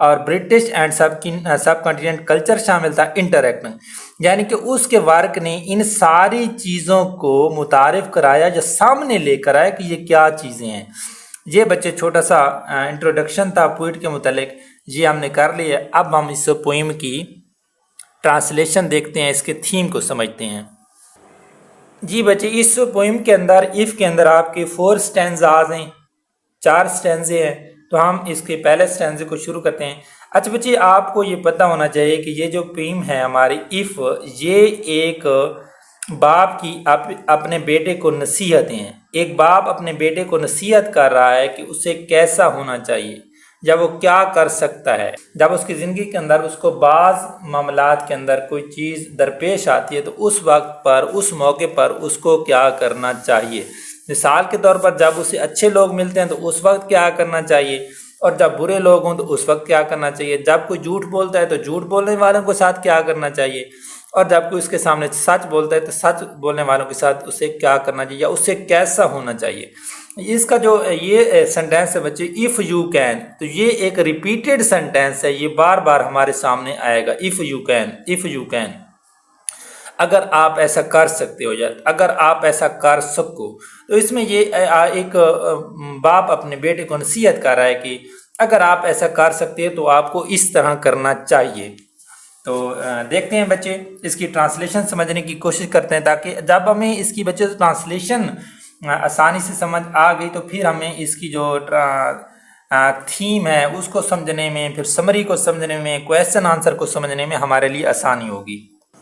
اور British and sub کنٹیننٹ culture شامل تھا انٹریکٹنگ، یعنی کہ اس کے ورک نے ان ساری چیزوں کو متعارف کرایا یا سامنے لے کر آیا کہ یہ کیا چیزیں ہیں۔ یہ بچے چھوٹا سا انٹروڈکشن تھا پوئٹ کے متعلق، یہ ہم نے کر لیا۔ اب ہم اس پوئم کی ٹرانسلیشن دیکھتے ہیں، اس کے تھیم کو سمجھتے ہیں۔ جی بچے، اس پوئم کے اندر ایف کے اندر آپ کے 4 سٹینزاز ہیں، 4 سٹینزے ہیں، تو ہم اس کے پہلے سٹینزے کو شروع کرتے ہیں۔ اچھا بچے، آپ کو یہ پتہ ہونا چاہیے کہ یہ جو پوئم ہے ہماری ایف، یہ ایک باپ کی اپنے بیٹے کو نصیحتیں ہیں۔ ایک باپ اپنے بیٹے کو نصیحت کر رہا ہے کہ اسے کیسا ہونا چاہیے، جب وہ کیا کر سکتا ہے، جب اس کی زندگی کے اندر اس کو بعض معاملات کے اندر کوئی چیز درپیش آتی ہے تو اس وقت پر، اس موقع پر اس کو کیا کرنا چاہیے۔ مثال کے طور پر جب اسے اچھے لوگ ملتے ہیں تو اس وقت کیا کرنا چاہیے، اور جب برے لوگ ہوں تو اس وقت کیا کرنا چاہیے، جب کوئی جھوٹ بولتا ہے تو جھوٹ بولنے والوں کے ساتھ کیا کرنا چاہیے، اور جب کوئی اس کے سامنے سچ بولتا ہے تو سچ بولنے والوں کے ساتھ اسے کیا کرنا چاہیے یا اسے کیسا ہونا چاہیے۔ اس کا جو یہ سنٹینس ہے بچے، اف یو کین، تو یہ ایک ریپیٹڈ سنٹینس ہے، یہ بار بار ہمارے سامنے آئے گا۔ If you can, if you can, اگر آپ ایسا کر سکتے ہو یا اگر آپ ایسا کر سکو، تو اس میں یہ ایک باپ اپنے بیٹے کو نصیحت کر رہا ہے کہ اگر آپ ایسا کر سکتے ہیں تو آپ کو اس طرح کرنا چاہیے۔ تو دیکھتے ہیں بچے، اس کی ٹرانسلیشن سمجھنے کی کوشش کرتے ہیں، تاکہ جب ہمیں اس کی بچے ٹرانسلیشن آسانی سے سمجھ آ گئی تو پھر ہمیں اس کی جو تھیم ہے اس کو سمجھنے میں، پھر سمری کو سمجھنے میں، کویسچن آنسر کو سمجھنے میں ہمارے لیے آسانی ہوگی۔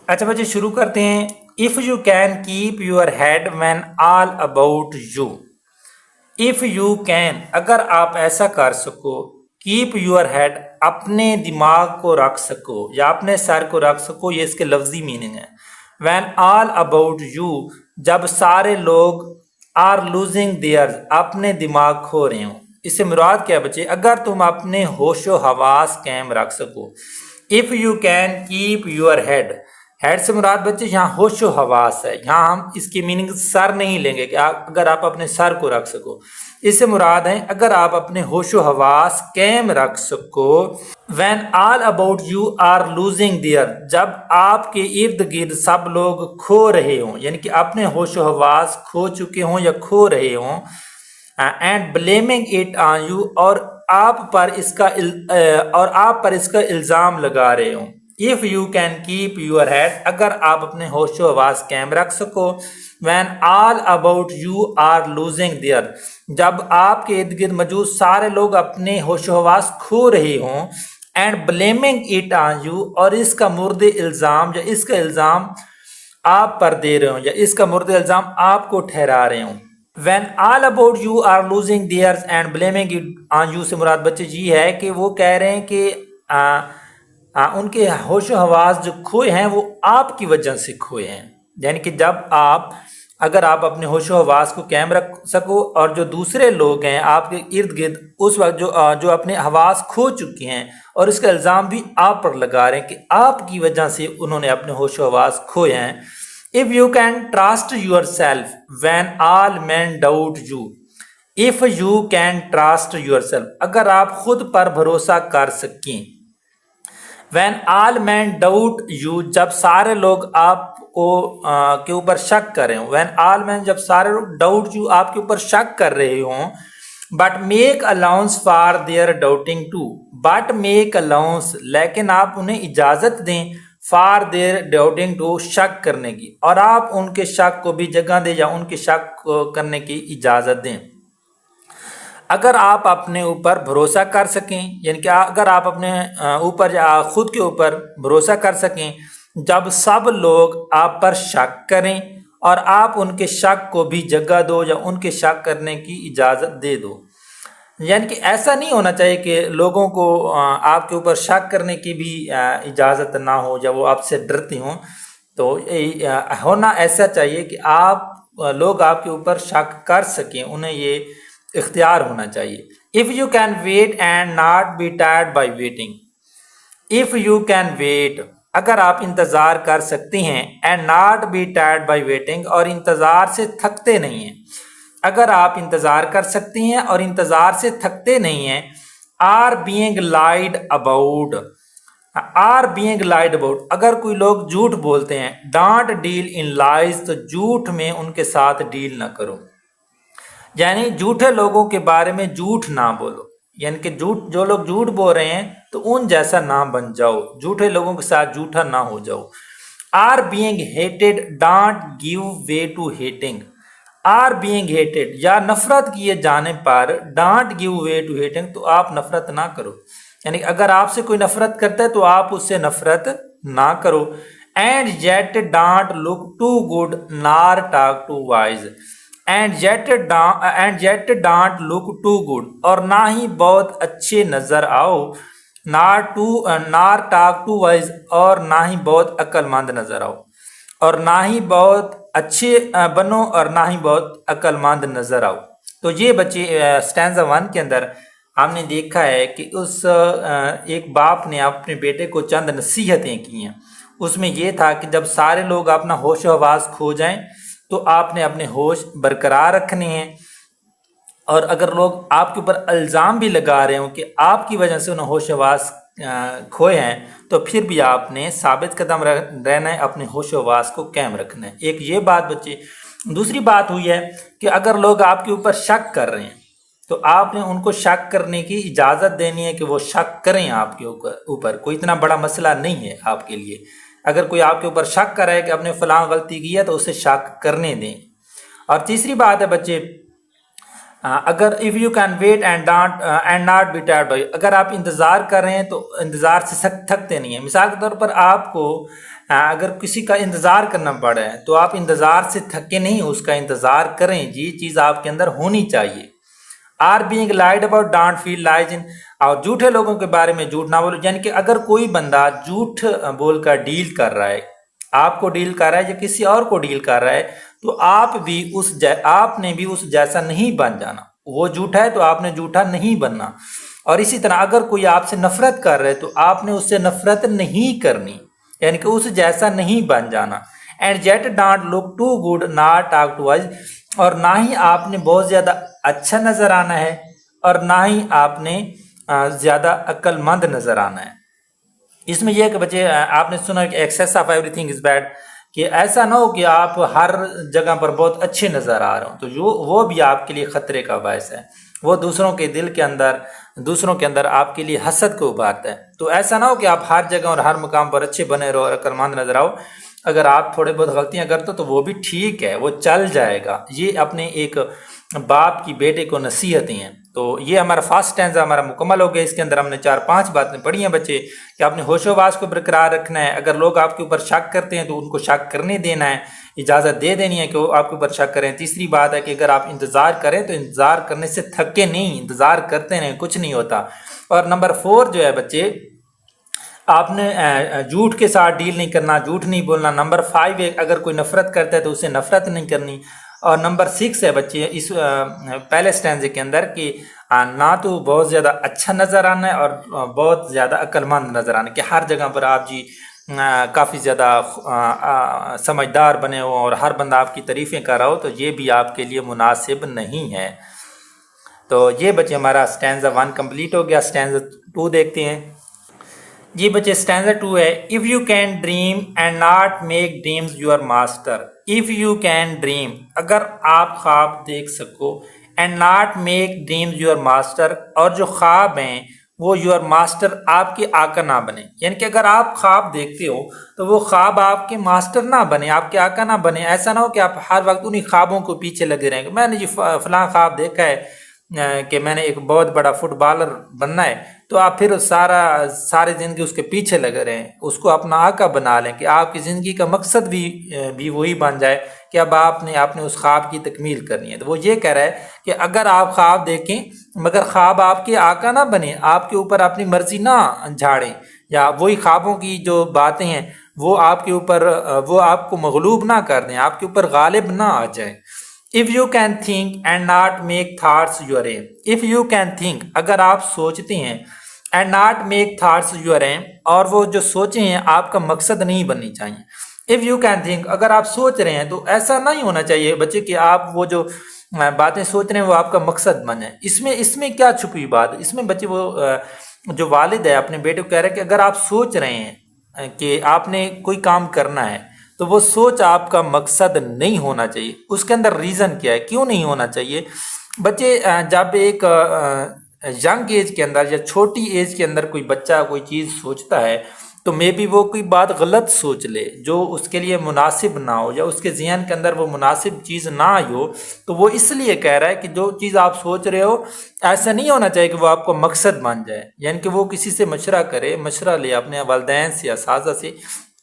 اچھا بچے، شروع کرتے ہیں۔ If you can keep your head when all about you. If you can, اگر آپ ایسا کر سکو، کیپ یور ہیڈ، اپنے دماغ کو رکھ سکو یا اپنے سر کو رکھ سکو، یہ اس کے لفظی میننگ ہے۔ وین آل اباؤٹ یو، جب سارے لوگ آر لوزنگ دیئر، اپنے دماغ کھو رہے ہوں۔ اس سے مراد کیا بچے؟ اگر تم اپنے ہوش و حواس قائم رکھ سکو۔ If you can keep your head, head سے مراد بچے یہاں ہوش و حواس ہے، یہاں ہم اس کی میننگ سر نہیں لیں گے کہ اگر آپ اپنے سر کو رکھ سکو، اس سے مراد ہے اگر آپ اپنے ہوش و حواس قائم رکھ سکو۔ When all about you are losing their, جب آپ کے ارد گرد سب لوگ کھو رہے ہوں، یعنی کہ اپنے ہوش و حواس کھو چکے ہوں یا کھو رہے ہوں۔ And blaming it on you, اور آپ پر اس کا الزام لگا رہے ہوں۔ If you can keep your head، اگر آپ اپنے ہوش و حواس قائم رکھ سکو۔ When all about you are losing their، جب آپ کے ارد گرد موجود سارے لوگ اپنے ہوش و حواس کھو رہے ہوں۔ And blaming it on you، اور اس کا مرد الزام یا اس کا الزام آپ پر دے رہے ہوں یا اس کا مرد الزام آپ کو ٹھہرا رہے ہوں۔ When all about you are losing theirs and blaming it on you سے مراد بچے جی ہے کہ وہ کہہ رہے ہیں کہ ان کے ہوش و حواس جو کھوئے ہیں وہ آپ کی وجہ سے کھوئے ہیں، یعنی کہ اگر آپ اپنے ہوش و حواس کو قائم رکھ سکو اور جو دوسرے لوگ ہیں آپ کے ارد گرد اس وقت جو اپنے حواس کھو چکے ہیں اور اس کا الزام بھی آپ پر لگا رہے ہیں کہ آپ کی وجہ سے انہوں نے اپنے ہوش و حواس کھوئے ہیں۔ If you can trust yourself when all men doubt you، if you can trust yourself، اگر آپ خود پر بھروسہ کر سکیں۔ When all men doubt you، جب سارے لوگ آپ کے اوپر شک کر رہے ہوں۔ When all men، جب سارے لوگ doubt you، آپ کے اوپر شک کر رہے ہوں۔ But make allowance for their doubting too، but make allowance، لیکن آپ انہیں اجازت دیں for their doubting too، شک کرنے کی، اور آپ ان کے شک کو بھی جگہ دیں یا ان کے شک کرنے کی اجازت دیں۔ اگر آپ اپنے اوپر بھروسہ کر سکیں، یعنی کہ اگر آپ اپنے اوپر یا خود کے اوپر بھروسہ کر سکیں جب سب لوگ آپ پر شک کریں، اور آپ ان کے شک کو بھی جگہ دو یا ان کے شک کرنے کی اجازت دے دو۔ یعنی کہ ایسا نہیں ہونا چاہیے کہ لوگوں کو آپ کے اوپر شک کرنے کی بھی اجازت نہ ہو یا وہ آپ سے ڈرتے ہوں، تو ہونا ایسا چاہیے کہ لوگ آپ کے اوپر شک کر سکیں، انہیں یہ اختیار ہونا چاہیے۔ If you can wait and not be tired by waiting، if you can wait، اگر آپ انتظار کر سکتے ہیں and not be tired by waiting، اور انتظار سے تھکتے نہیں ہیں، اگر آپ انتظار کر سکتے ہیں اور انتظار سے تھکتے نہیں ہیں are being lied about, are being lied about, اگر کوئی لوگ جھوٹ بولتے ہیں، ڈانٹ ڈیل ان لائز، تو جھوٹ میں ان کے ساتھ ڈیل نہ کرو، یعنی جھوٹے لوگوں کے بارے میں جھوٹ نہ بولو، یعنی کہ جو لوگ جھوٹ بول رہے ہیں تو ان جیسا نہ بن جاؤ، جھوٹے لوگوں کے ساتھ جھوٹا نہ ہو جاؤ۔ Or being hated don't give way to hating, or being hated یا نفرت کیے جانے پر، ڈانٹ گیو وے ٹو ہیٹنگ تو آپ نفرت نہ کرو، یعنی اگر آپ سے کوئی نفرت کرتا ہے تو آپ اس سے نفرت نہ کرو۔ And yet don't look too good nor talk too wise, and yet don't look too good, اور نہ ہی بہت اچھے نظر آؤ، نار ٹاک ٹو وائز، اور نہ ہی بہت عقل مند نظر آؤ، اور نہ ہی بہت اچھے بنو اور نہ ہی بہت عقل مند نظر آؤ۔ تو یہ بچے سٹینزا 1 کے اندر ہم نے دیکھا ہے کہ اس ایک باپ نے اپنے بیٹے کو چند نصیحتیں کی ہیں، اس میں یہ تھا کہ جب سارے لوگ اپنا ہوش و حواس کھو جائیں تو آپ نے اپنے ہوش برقرار رکھنے ہیں، اور اگر لوگ آپ کے اوپر الزام بھی لگا رہے ہوں کہ آپ کی وجہ سے انہیں ہوش و حواس کھوئے ہیں، تو پھر بھی آپ نے ثابت قدم رہنا ہے، اپنے ہوش و حواس کو قائم رکھنا ہے۔ ایک یہ بات بچے۔ دوسری بات ہوئی ہے کہ اگر لوگ آپ کے اوپر شک کر رہے ہیں تو آپ نے ان کو شک کرنے کی اجازت دینی ہے کہ وہ شک کریں آپ کے اوپر، کوئی اتنا بڑا مسئلہ نہیں ہے آپ کے لیے۔ اگر کوئی آپ کے اوپر شک کر رہا ہے کہ آپ نے فلاں غلطی کی ہے تو اسے شک کرنے دیں۔ اور تیسری بات ہے بچے، اگر if you can wait and not be tired by, اگر آپ انتظار کر رہے ہیں تو انتظار سے تھکتے نہیں ہیں۔ مثال کے طور پر آپ کو اگر کسی کا انتظار کرنا پڑا ہے تو آپ انتظار سے تھکے نہیں، اس کا انتظار کریں، یہ چیز آپ کے اندر ہونی چاہیے۔ آر بینگ لائڈ اباؤٹ ڈانٹ فیل لائز ان، اور جھوٹے لوگوں کے بارے میں جھوٹ نہ بولو، یعنی کہ اگر کوئی بندہ جھوٹ بول کر ڈیل کر رہا ہے، آپ کو ڈیل کر رہا ہے یا کسی اور کو ڈیل کر رہا ہے، تو آپ نے بھی اس جیسا نہیں بن جانا۔ وہ جھوٹا ہے تو آپ نے جھوٹا نہیں بننا۔ اور اسی طرح اگر کوئی آپ سے نفرت کر رہا ہے تو آپ نے اس سے نفرت نہیں کرنی، یعنی کہ اس جیسا نہیں بن جانا۔ And yet don't look too good nor talk too wise, اور نہ ہی آپ نے بہت زیادہ اچھا نظر آنا ہے اور نہ ہی آپ نے زیادہ عقل مند نظر آنا ہے۔ اس میں یہ ہے کہ بچے آپ نے سنا کہ access of every thing is bad, کہ ایسا نہ ہو کہ آپ ہر جگہ پر بہت اچھے نظر آ رہے ہوں، تو وہ بھی آپ کے لیے خطرے کا باعث ہے، وہ دوسروں کے دل کے اندر، دوسروں کے اندر آپ کے لیے حسد کو ابھارتا ہے۔ تو ایسا نہ ہو کہ آپ ہر جگہ اور ہر مقام پر اچھے بنے رہو اور عقل مند نظر آؤ، اگر آپ تھوڑے بہت غلطیاں کرتے ہو تو وہ بھی ٹھیک ہے، وہ چل جائے گا۔ یہ اپنے ایک باپ کی بیٹے کو نصیحتیں ہیں۔ تو یہ ہمارا فرسٹ سٹینزا ہمارا مکمل ہو گیا۔ اس کے اندر ہم نے 4-5 باتیں پڑھی ہیں بچے، کہ آپ نے ہوش و حواس کو برقرار رکھنا ہے، اگر لوگ آپ کے اوپر شک کرتے ہیں تو ان کو شک کرنے دینا ہے، اجازت دے دینی ہے کہ وہ آپ کے اوپر شک کریں۔ تیسری بات ہے کہ اگر آپ انتظار کریں تو انتظار کرنے سے تھکے نہیں، انتظار کرتے رہیں، کچھ نہیں ہوتا۔ اور نمبر 4 جو ہے بچے، آپ نے جھوٹ کے ساتھ ڈیل نہیں کرنا، جھوٹ نہیں بولنا۔ نمبر 5 ہے اگر کوئی نفرت کرتا ہے تو اسے نفرت نہیں کرنی۔ اور نمبر 6 ہے بچے اس پہلے سٹینزے کے اندر کہ نہ تو بہت زیادہ اچھا نظر آنا ہے اور بہت زیادہ عقل مند نظر آنا ہے، کہ ہر جگہ پر آپ کافی زیادہ سمجھدار بنے ہو اور ہر بندہ آپ کی تعریفیں کر رہا ہو، تو یہ بھی آپ کے لیے مناسب نہیں ہے۔ تو یہ بچے ہمارا سٹینزا 1 کمپلیٹ ہو گیا۔ سٹینزا 2 دیکھتے ہیں۔ جی بچے سٹینزا 2 ہے، if you can dream and not make dreams your master، if you can dream، اگر آپ خواب دیکھ سکو، and not make dreams your master، اور جو خواب ہیں وہ your master آپ کے آقا نہ بنے، یعنی کہ اگر آپ خواب دیکھتے ہو تو وہ خواب آپ کے ماسٹر نہ بنے، آپ کے آقا نہ بنے۔ ایسا نہ ہو کہ آپ ہر وقت انہی خوابوں کو پیچھے لگے رہیں گے، میں نے جی فلاں خواب دیکھا ہے کہ میں نے ایک بہت بڑا فٹ بالر بننا ہے، تو آپ پھر ساری زندگی اس کے پیچھے لگے رہیں، اس کو اپنا آقا بنا لیں، کہ آپ کی زندگی کا مقصد بھی وہی بن جائے کہ اب آپ نے اس خواب کی تکمیل کرنی ہے۔ تو وہ یہ کہہ رہا ہے کہ اگر آپ خواب دیکھیں مگر خواب آپ کے آقا نہ بنے، آپ کے اوپر اپنی مرضی نہ جھاڑیں، یا وہی خوابوں کی جو باتیں ہیں وہ آپ کے اوپر وہ آپ کو مغلوب نہ کر دیں، آپ کے اوپر غالب نہ آ جائیں۔ if you can think and not make thoughts your aim، if you can think، اگر آپ سوچتے ہیں، and not make thoughts your aim، اور وہ جو سوچیں ہیں آپ کا مقصد نہیں بننی چاہیے۔ اف یو کین تھنک، اگر آپ سوچ رہے ہیں تو ایسا نہیں ہونا چاہیے بچے کہ آپ وہ جو باتیں سوچ رہے ہیں وہ آپ کا مقصد بنے. اس میں کیا چھپی بات ہے؟ اس میں بچے وہ جو والد ہے اپنے بیٹے کو کہہ رہے ہیں کہ اگر آپ سوچ رہے ہیں کہ آپ نے کوئی کام کرنا ہے تو وہ سوچ آپ کا مقصد نہیں ہونا چاہیے. اس کے اندر ریزن کیا ہے کیوں نہیں ہونا چاہیے؟ بچے جب ایک ینگ ایج کے اندر یا چھوٹی ایج کے اندر کوئی بچہ کوئی چیز سوچتا ہے تو مے بی وہ کوئی بات غلط سوچ لے جو اس کے لیے مناسب نہ ہو، یا اس کے ذہن کے اندر وہ مناسب چیز نہ آئی ہو، تو وہ اس لیے کہہ رہا ہے کہ جو چیز آپ سوچ رہے ہو ایسا نہیں ہونا چاہیے کہ وہ آپ کو مقصد بن جائے. یعنی کہ وہ کسی سے مشورہ کرے، مشورہ لے اپنے والدین سے یا اساتذہ سے،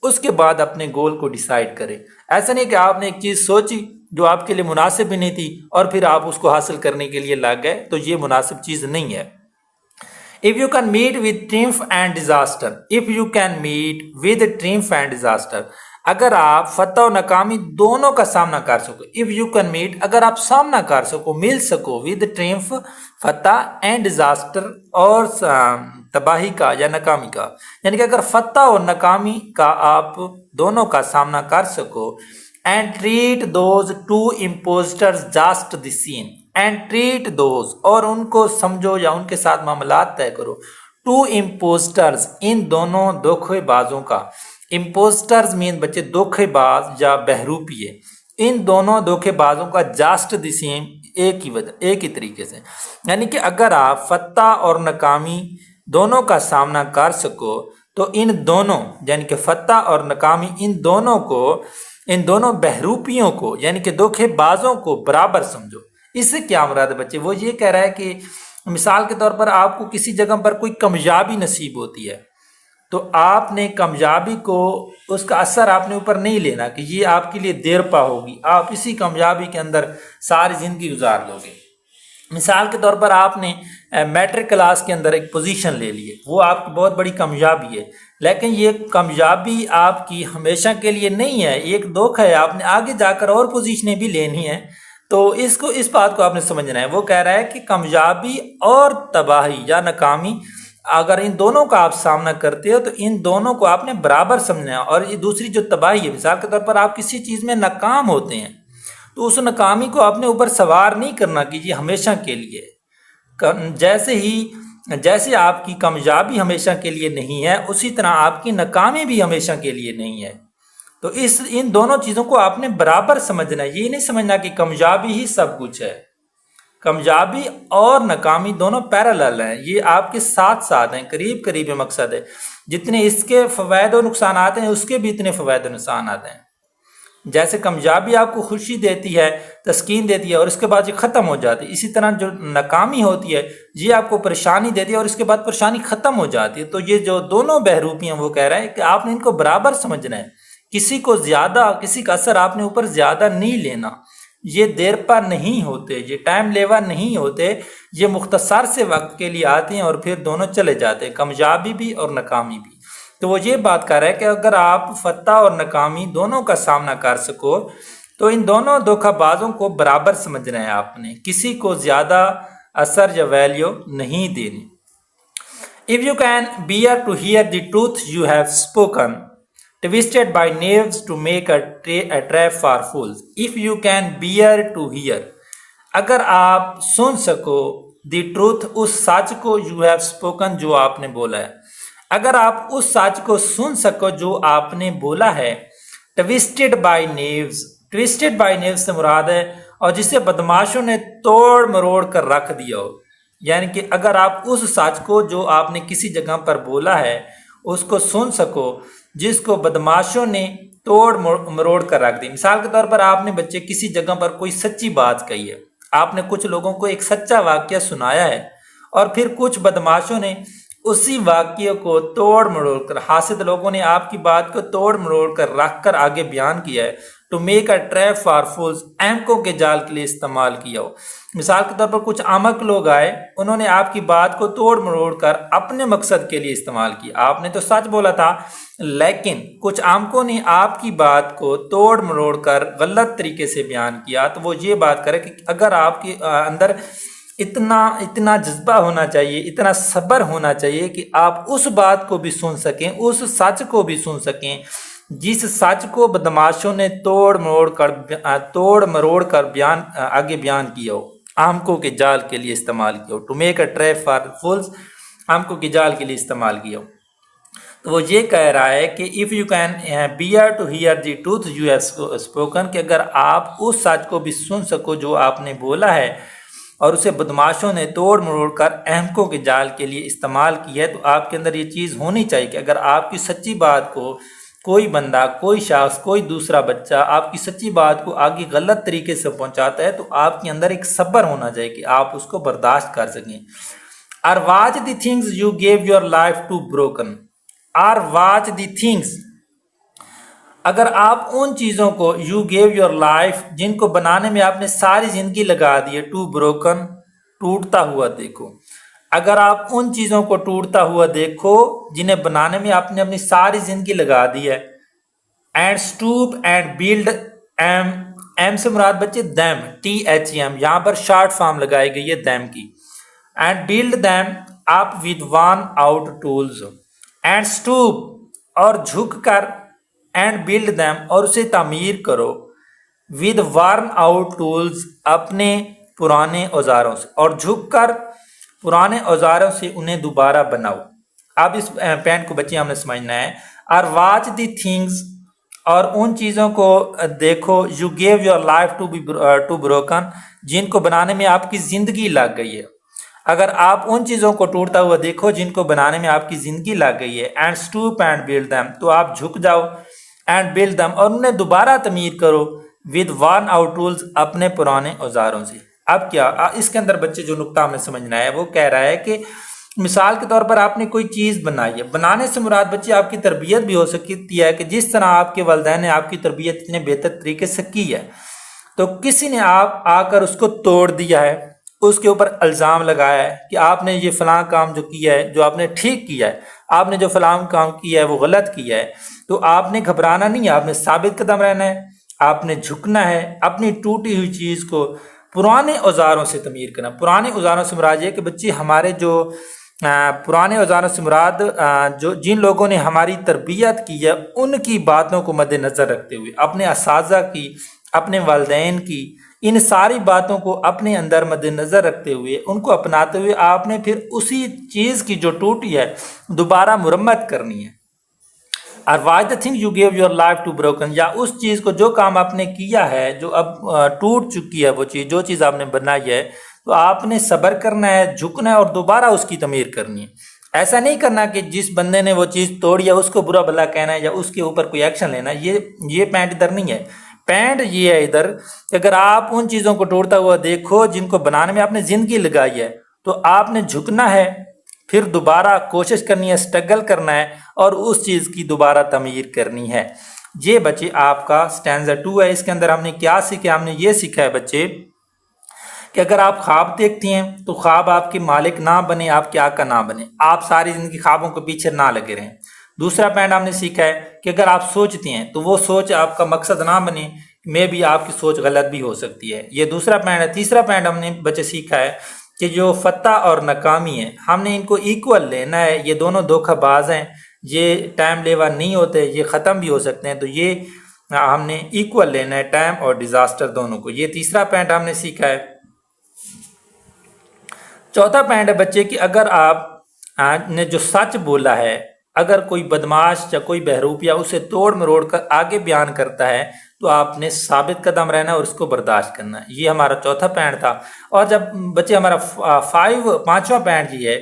اس کے بعد اپنے گول کو ڈیسائیڈ کرے. ایسا نہیں کہ آپ نے ایک چیز سوچی جو آپ کے لیے مناسب بھی نہیں تھی اور پھر آپ اس کو حاصل کرنے کے لیے لگ گئے، تو یہ مناسب چیز نہیں ہے. If you can meet with triumph and disaster, if you can meet with triumph and disaster, اگر آپ فتح و ناکامی دونوں کا سامنا کر سکو. if you can meet، اگر آپ سامنا کر سکو، مل سکو with triumph Fath and disaster اور تباہی کا یا ناکامی کا، یعنی کہ اگر فتح اور ناکامی کا آپ دونوں کا سامنا کر سکو. and treat those two impostors just the same، and treat those، اور ان کو سمجھو یا ان کے ساتھ معاملات طے کرو. two impostors، ان دونوں دھوکے بازوں کا. impostors مین بچے دھوکے باز یا بہروپیے. ان دونوں دھوکے بازوں کا just the same، ایک ہی طریقے سے. یعنی کہ اگر آپ فتح اور ناکامی دونوں کا سامنا کر سکو تو ان دونوں یعنی کہ فتح اور ناکامی ان دونوں بہروپیوں کو یعنی کہ دھوکے بازوں کو برابر سمجھو. اس سے کیا مراد ہے بچے؟ وہ یہ کہہ رہا ہے کہ مثال کے طور پر آپ کو کسی جگہ پر کوئی کامیابی نصیب ہوتی ہے تو آپ نے کامیابی کو، اس کا اثر آپ نے اوپر نہیں لینا کہ یہ آپ کے لیے دیر پا ہوگی، آپ اسی کامیابی کے اندر ساری زندگی گزار لو گے. مثال کے طور پر آپ نے میٹرک کلاس کے اندر ایک پوزیشن لے لی ہے، وہ آپ کی بہت بڑی کامیابی ہے، لیکن یہ کامیابی آپ کی ہمیشہ کے لیے نہیں ہے، ایک دھوکہ ہے. آپ نے آگے جا کر اور پوزیشنیں بھی لینی ہیں، تو اس بات کو آپ نے سمجھنا ہے. وہ کہہ رہا ہے کہ کامیابی اور تباہی یا ناکامی اگر ان دونوں کا آپ سامنا کرتے ہو تو ان دونوں کو آپ نے برابر سمجھنا ہے. اور یہ دوسری جو تباہی ہے، مثال کے طور پر آپ کسی چیز میں ناکام ہوتے ہیں تو اس ناکامی کو آپ نے اوپر سوار نہیں کرنا کہ یہ ہمیشہ کے لیے. جیسے آپ کی کامیابی ہمیشہ کے لیے نہیں ہے، اسی طرح آپ کی ناکامی بھی ہمیشہ کے لیے نہیں ہے. تو ان دونوں چیزوں کو آپ نے برابر سمجھنا ہے. یہ نہیں سمجھنا کہ کامیابی ہی سب کچھ ہے. کامیابی اور ناکامی دونوں پیرالل ہیں، یہ آپ کے ساتھ ساتھ ہیں، قریب قریب مقصد ہے. جتنے اس کے فوائد و نقصانات ہیں اس کے بھی اتنے فوائد و نقصانات ہیں. جیسے کامیابی آپ کو خوشی دیتی ہے، تسکین دیتی ہے اور اس کے بعد یہ ختم ہو جاتی ہے، اسی طرح جو ناکامی ہوتی ہے یہ آپ کو پریشانی دیتی ہے اور اس کے بعد پریشانی ختم ہو جاتی ہے. تو یہ جو دونوں بہروپی ہیں وہ کہہ رہا ہے کہ آپ نے ان کو برابر سمجھنا ہے. کسی کو زیادہ، کسی کا اثر آپ نے اوپر زیادہ نہیں لینا. یہ دیر پا نہیں ہوتے، یہ ٹائم لیوا نہیں ہوتے، یہ مختصر سے وقت کے لیے آتے ہیں اور پھر دونوں چلے جاتے ہیں، کامیابی بھی اور ناکامی بھی. تو وہ یہ بات کر رہا ہے کہ اگر آپ فتح اور ناکامی دونوں کا سامنا کر سکو تو ان دونوں دھوکہ بازوں کو برابر سمجھنا ہے. آپ نے کسی کو زیادہ اثر یا ویلیو نہیں دینی. If you can bear to hear the truth you have spoken, twisted by knaves to make a trap for fools. If you can bear to hear، اگر آپ سن سکو the truth، اس سچ کو you have spoken، جو آپ نے بولا ہے، اگر آپ اس سچ کو سن سکو جو آپ نے بولا ہے. twisted by knaves، twisted by knaves سے مراد ہے اور جسے بدماشوں نے توڑ مروڑ کر رکھ دیا ہو. یعنی کہ اگر آپ اس سچ کو جو آپ نے کسی جگہ پر بولا ہے اس کو سن سکو جس کو بدماشوں نے توڑ مروڑ کر رکھ دی. مثال کے طور پر آپ نے بچے کسی جگہ پر کوئی سچی بات کہی ہے، آپ نے کچھ لوگوں کو ایک سچا واقعہ سنایا ہے اور پھر کچھ بدماشوں نے اسی واقعے کو توڑ مروڑ کر، حاسد لوگوں نے آپ کی بات کو توڑ مروڑ کر رکھ کر آگے بیان کیا ہے. To make a trap for fools, احمقوں کے جال کے لیے استعمال کیا ہو. مثال کے طور پر کچھ احمق لوگ آئے، انہوں نے آپ کی بات کو توڑ مروڑ کر اپنے مقصد کے لیے استعمال کیا. آپ نے تو سچ بولا تھا لیکن کچھ احمقوں نے آپ کی بات کو توڑ مروڑ کر غلط طریقے سے بیان کیا. تو وہ یہ بات کرے کہ اگر آپ کے اندر اتنا جذبہ ہونا چاہیے، اتنا صبر ہونا چاہیے کہ آپ اس بات کو بھی سن سکیں، اس سچ کو بھی سن سکیں جس سچ کو بدماشوں نے توڑ مروڑ کر آگے بیان کیا ہو، آمکوں کے جال کے لیے استعمال کیا ہو. To make a trap for fools, آمکوں کے جال کے لیے استعمال کیا ہو. تو وہ یہ کہہ رہا ہے کہ if you can bear to hear the truth you have spoken, کہ اگر آپ اس سچ کو بھی سن سکو جو آپ نے بولا ہے اور اسے بدماشوں نے توڑ مروڑ کر احمقوں کے جال کے لیے استعمال کی ہے، تو آپ کے اندر یہ چیز ہونی چاہیے کہ اگر آپ کی سچی بات کو کوئی بندہ، کوئی شخص، کوئی دوسرا بچہ آپ کی سچی بات کو آگے غلط طریقے سے پہنچاتا ہے، تو آپ کے اندر ایک صبر ہونا چاہیے کہ آپ اس کو برداشت کر سکیں. اور watch the things you give your life to broken, اور واچ دی تھنگز، اگر آپ ان چیزوں کو یو گیو یور لائف، جن کو بنانے میں آپ نے ساری زندگی لگا دی ہے، ٹو بروکن، ٹوٹتا ہوا دیکھو. اگر آپ ان چیزوں کو ٹوٹتا ہوا دیکھو جنہیں بنانے میں آپ نے اپنی ساری زندگی لگا دی ہے. اینڈ اسٹوپ اینڈ بلڈ، ایم سے مراد بچے دیم، THEM، یہاں پر شارٹ فارم لگائی گئی ہے دیم کی. And build them up with worn out tools, and stoop اور جھک کر، اینڈ بلڈ دیم اور اسے تعمیر کرو، ود ورن آؤٹ ٹولز اپنے پرانے اوزاروں سے، اور جھک کر پرانے اوزاروں سے انہیں دوبارہ بناؤ. اب اس پوائنٹ کو بچے ہم نے سمجھنا ہے. اور واچ دی تھنگز، اور ان چیزوں کو دیکھو، you give your life to broken, جن کو بنانے میں آپ کی زندگی لگ گئی ہے. اگر آپ ان چیزوں کو ٹوٹتا ہوا دیکھو جن کو بنانے میں آپ کی زندگی لگ گئی ہے، and stoop and build them, تو آپ جھک جاؤ، اینڈ بلڈ دیم اور انہیں دوبارہ تعمیر کرو، ود ورن آؤٹ ٹولز اپنے پرانے اوزاروں سے. اب کیا اس کے اندر بچے جو نقطہ ہم نے سمجھنا ہے وہ کہہ رہا ہے کہ مثال کے طور پر آپ نے کوئی چیز بنائی ہے، بنانے سے مراد بچے آپ کی تربیت بھی ہو سکتی ہے کہ جس طرح آپ کے والدین نے آپ کی تربیت اتنے بہتر طریقے سے کی ہے، تو کسی نے آپ آ کر اس کو توڑ دیا ہے، اس کے اوپر الزام لگایا ہے کہ آپ نے یہ فلاں کام جو کیا ہے، جو آپ نے ٹھیک کیا ہے، آپ نے جو فلاں کام کیا ہے وہ غلط کیا ہے، تو آپ نے گھبرانا نہیں ہے، آپ نے ثابت قدم رہنا ہے، آپ نے جھکنا ہے، اپنی ٹوٹی ہوئی چیز کو پرانے اوزاروں سے تعمیر کرنا. پرانے اوزاروں سے مراد یہ کہ بچے ہمارے جو پرانے اوزاروں سے مراد جو جن لوگوں نے ہماری تربیت کی ہے ان کی باتوں کو مد نظر رکھتے ہوئے، اپنے اساتذہ کی، اپنے والدین کی، ان ساری باتوں کو اپنے اندر مد نظر رکھتے ہوئے، ان کو اپناتے ہوئے آپ نے پھر اسی چیز کی جو ٹوٹی ہے دوبارہ مرمت کرنی ہے. اور watch the thing you give your life to broken, یا اس چیز کو، جو کام آپ نے کیا ہے، جو اب ٹوٹ چکی ہے وہ چیز، جو چیز آپ نے بنائی ہے، تو آپ نے صبر کرنا ہے، جھکنا ہے اور دوبارہ اس کی تعمیر کرنی ہے. ایسا نہیں کرنا کہ جس بندے نے وہ چیز توڑی ہے اس کو برا بھلا کہنا ہے یا اس کے اوپر کوئی ایکشن لینا. یہ پوائنٹ ادھر نہیں ہے. پوائنٹ یہ ہے ادھر کہ اگر آپ ان چیزوں کو ٹوڑتا ہوا دیکھو جن کو بنانے میں آپ نے زندگی لگائی ہے، تو آپ نے جھکنا ہے، پھر دوبارہ کوشش کرنی ہے، سٹرگل کرنا ہے اور اس چیز کی دوبارہ تعمیر کرنی ہے. یہ بچے آپ کا سٹینزا 2 ہے. اس کے اندر ہم نے کیا سیکھا؟ ہم نے یہ سیکھا ہے بچے کہ اگر آپ خواب دیکھتے ہیں تو خواب آپ کے مالک نہ بنے، آپ کے آقا نہ بنے، آپ ساری زندگی خوابوں کے پیچھے نہ لگے رہیں. دوسرا پوائنٹ ہم نے سیکھا ہے کہ اگر آپ سوچتے ہیں تو وہ سوچ آپ کا مقصد نہ بنے، میں بھی آپ کی سوچ غلط بھی ہو سکتی ہے. یہ دوسرا پوائنٹ ہے. تیسرا پوائنٹ ہم نے بچے سیکھا ہے کہ جو فتح اور ناکامی ہے ہم نے ان کو ایکول لینا ہے. یہ دونوں دھوکہ باز ہیں، یہ ٹائم لیوا نہیں ہوتے، یہ ختم بھی ہو سکتے ہیں، تو یہ ہم نے ایکول لینا ہے، ٹائم اور ڈیزاسٹر دونوں کو. یہ تیسرا پوائنٹ ہم نے سیکھا ہے. چوتھا پوائنٹ ہے بچے کہ اگر آپ نے جو سچ بولا ہے، اگر کوئی بدماش یا کوئی بہروپیہ اسے توڑ مروڑ کر آگے بیان کرتا ہے تو آپ نے ثابت قدم رہنا اور اس کو برداشت کرنا ہے. یہ ہمارا چوتھا پوائنٹ تھا. اور جب بچے ہمارا پانچواں پوائنٹ یہ ہے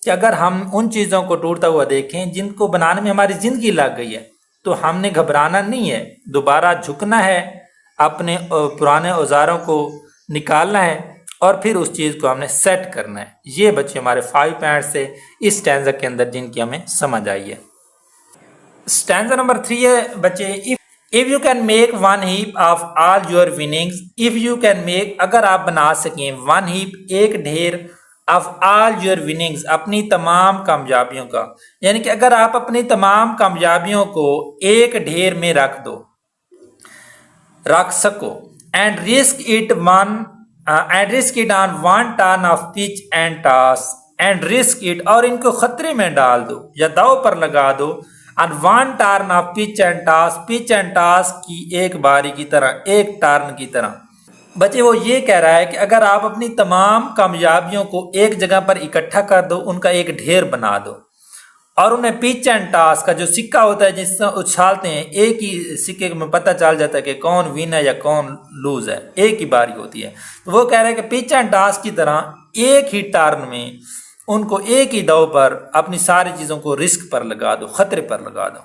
کہ اگر ہم ان چیزوں کو ٹوٹتا ہوا دیکھیں جن کو بنانے میں ہماری زندگی لگ گئی ہے، تو ہم نے گھبرانا نہیں ہے، دوبارہ جھکنا ہے، اپنے پرانے اوزاروں کو نکالنا ہے اور پھر اس چیز کو ہم نے سیٹ کرنا ہے. یہ بچے ہمارے 5 پوائنٹس سے اس سٹینزا کے اندر جن کی ہمیں سمجھ آئی ہے. سٹینزا نمبر 3 ہے بچے، if you can make one heap of all your winnings، if you can make، اگر آپ بنا سکیں one heap، ایک ڈھیر of all your winnings، اپنی تمام کامیابیوں کا، یعنی کہ اگر آپ اپنی تمام کامیابیوں کو ایک ڈھیر میں رکھ سکو، and risk it on one ton of pitch and toss، and risk it، اور ان کو خطرے میں ڈال دو یا داؤ پر لگا دو and one turn of pitch and toss کی ایک باری کی طرح، ایک ٹارن کی طرح. بچے وہ یہ کہہ رہا ہے کہ اگر آپ اپنی تمام کامیابیوں کو ایک جگہ پر اکٹھا کر دو، ان کا ایک ڈھیر بنا دو، اور انہیں پچ اینڈ ٹاس کا جو سکہ ہوتا ہے جس سے اچھالتے ہیں، ایک ہی سکے میں پتہ چل جاتا ہے کہ کون ون ہے یا کون لوز ہے، ایک ہی باری ہوتی ہے. تو وہ کہہ رہے ہیں کہ پچ اینڈ ٹاس کی طرح ایک ہی ٹارن میں ان کو ایک ہی دو پر اپنی ساری چیزوں کو رسک پر لگا دو، خطرے پر لگا دو.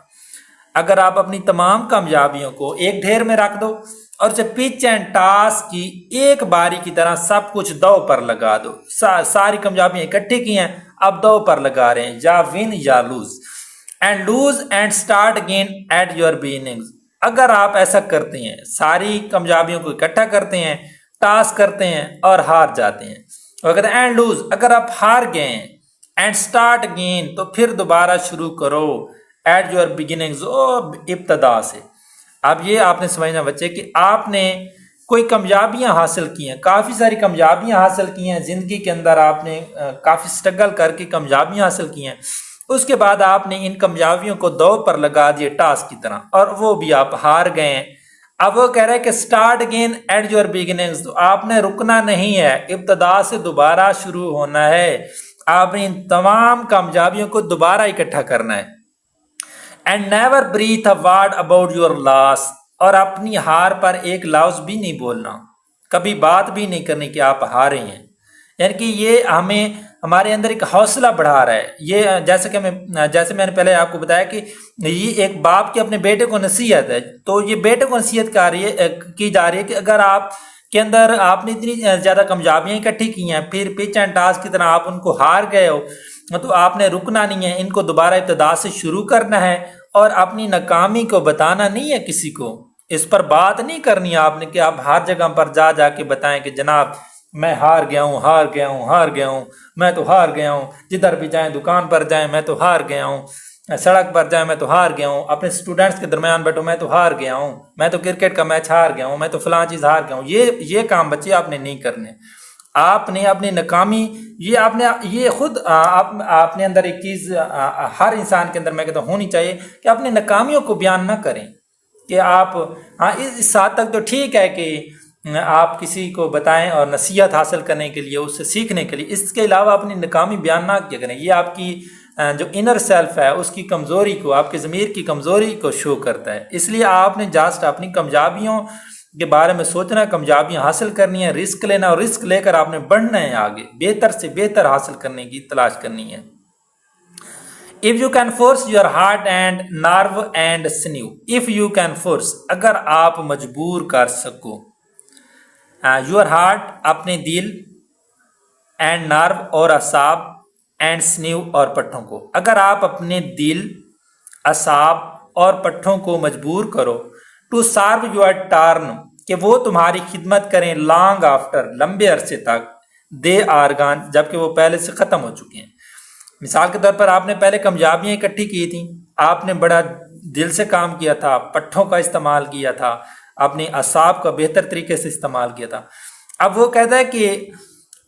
اگر آپ اپنی تمام کامیابیوں کو ایک ڈھیر میں رکھ دو اور اسے پچ اینڈ ٹاس کی ایک باری کی طرح سب کچھ دو پر لگا دو، ساری کامیابیاں اکٹھی کی ہیں، اب دو پر لگا رہے ہیں، یا ون یا lose. And lose and start again at your beginning. اگر آپ ایسا کرتے ہیں، ساری کامیابیوں کو اکٹھا کرتے ہیں، ٹاس کرتے ہیں اور ہار جاتے ہیں، اگر اینڈ لوز، اگر آپ ہار گئے ہیں، اینڈ اسٹارٹ اگین، تو پھر دوبارہ شروع کرو، ایٹ یور بگننگز، ابتدا سے. اب یہ آپ نے سمجھنا بچے کہ آپ نے کوئی کامیابیاں حاصل کی ہیں، کافی ساری کامیابیاں حاصل کی ہیں زندگی کے اندر، آپ نے کافی سٹرگل کر کے کامیابیاں حاصل کی ہیں. اس کے بعد آپ نے ان کامیابیوں کو دو پر لگا دیے ٹاس کی طرح، اور وہ بھی آپ ہار گئے ہیں. اب وہ کہہ رہے ہیں کہ start again at your beginnings, تو آپ نے رکنا نہیں ہے، ابتدا سے دوبارہ شروع ہونا ہے. آپ نے ان تمام کامیابیوں کو دوبارہ اکٹھا کرنا ہے. And never breathe a word about your loss, اور اپنی ہار پر ایک لفظ بھی نہیں بولنا، کبھی بات بھی نہیں کرنی کہ آپ ہارے ہیں. یعنی کہ یہ ہمارے اندر ایک حوصلہ بڑھا رہا ہے. یہ جیسے میں نے پہلے آپ کو بتایا کہ یہ ایک باپ کی اپنے بیٹے کو نصیحت ہے، تو یہ بیٹے کو نصیحت کی جا رہی ہے کہ اگر آپ کے اندر آپ نے اتنی زیادہ کامیابیاں اکٹھی کی ہیں، پھر پچ اینڈ ٹاس کی طرح آپ ان کو ہار گئے ہو، تو آپ نے رکنا نہیں ہے، ان کو دوبارہ ابتدا سے شروع کرنا ہے، اور اپنی ناکامی کو بتانا نہیں ہے کسی کو. اس پر بات نہیں کرنی ہے آپ نے کہ آپ ہر جگہ پر جا کے بتائیں کہ جناب میں ہار گیا ہوں، میں تو ہار گیا ہوں، جدھر بھی جائیں، دکان پر جائیں میں تو ہار گیا ہوں، سڑک پر جائیں میں تو ہار گیا ہوں، اپنے اسٹوڈنٹس کے درمیان بیٹھو میں تو ہار گیا ہوں، میں تو کرکٹ کا میچ ہار گیا ہوں، میں تو فلاں چیز ہار گیا ہوں. یہ کام بچے آپ نے نہیں کرنے. آپ نے اپنی ناکامی، یہ خود آپ نے اندر ایک چیز ہر انسان کے اندر میں کہتا ہوں ہونی چاہیے کہ اپنی ناکامیوں کو بیان نہ کریں. کہ آپ اس حد تک تو ٹھیک ہے کہ آپ کسی کو بتائیں اور نصیحت حاصل کرنے کے لیے، اس سے سیکھنے کے لیے، اس کے علاوہ اپنی ناکامی بیان نہ کیا کریں. یہ آپ کی جو انر سیلف ہے اس کی کمزوری کو، آپ کے ضمیر کی کمزوری کو شو کرتا ہے. اس لیے آپ نے جسٹ اپنی کامیابیوں کے بارے میں سوچنا ہے، کامیابیاں حاصل کرنی ہے، رسک لینا، اور رسک لے کر آپ نے بڑھنا ہے آگے، بہتر سے بہتر حاصل کرنے کی تلاش کرنی ہے. If you can force your heart and nerve and sinew. If you can force، اگر آپ مجبور کر سکو، your heart اپنے دل، and nerve اور اعصاب، and sinew اور پٹھوں کو، اگر آپ اپنے دل، اعصاب اور پٹھوں کو مجبور کرو to serve your turn، کہ وہ تمہاری خدمت کریں long after، لمبے عرصے تک، they are gone، جبکہ وہ پہلے سے ختم ہو چکے ہیں. مثال کے طور پر آپ نے پہلے کامیابیاں اکٹھی کی تھیں، آپ نے بڑا دل سے کام کیا تھا، پٹھوں کا استعمال کیا تھا، اپنے اعصاب کا بہتر طریقے سے استعمال کیا تھا. اب وہ کہتا ہے کہ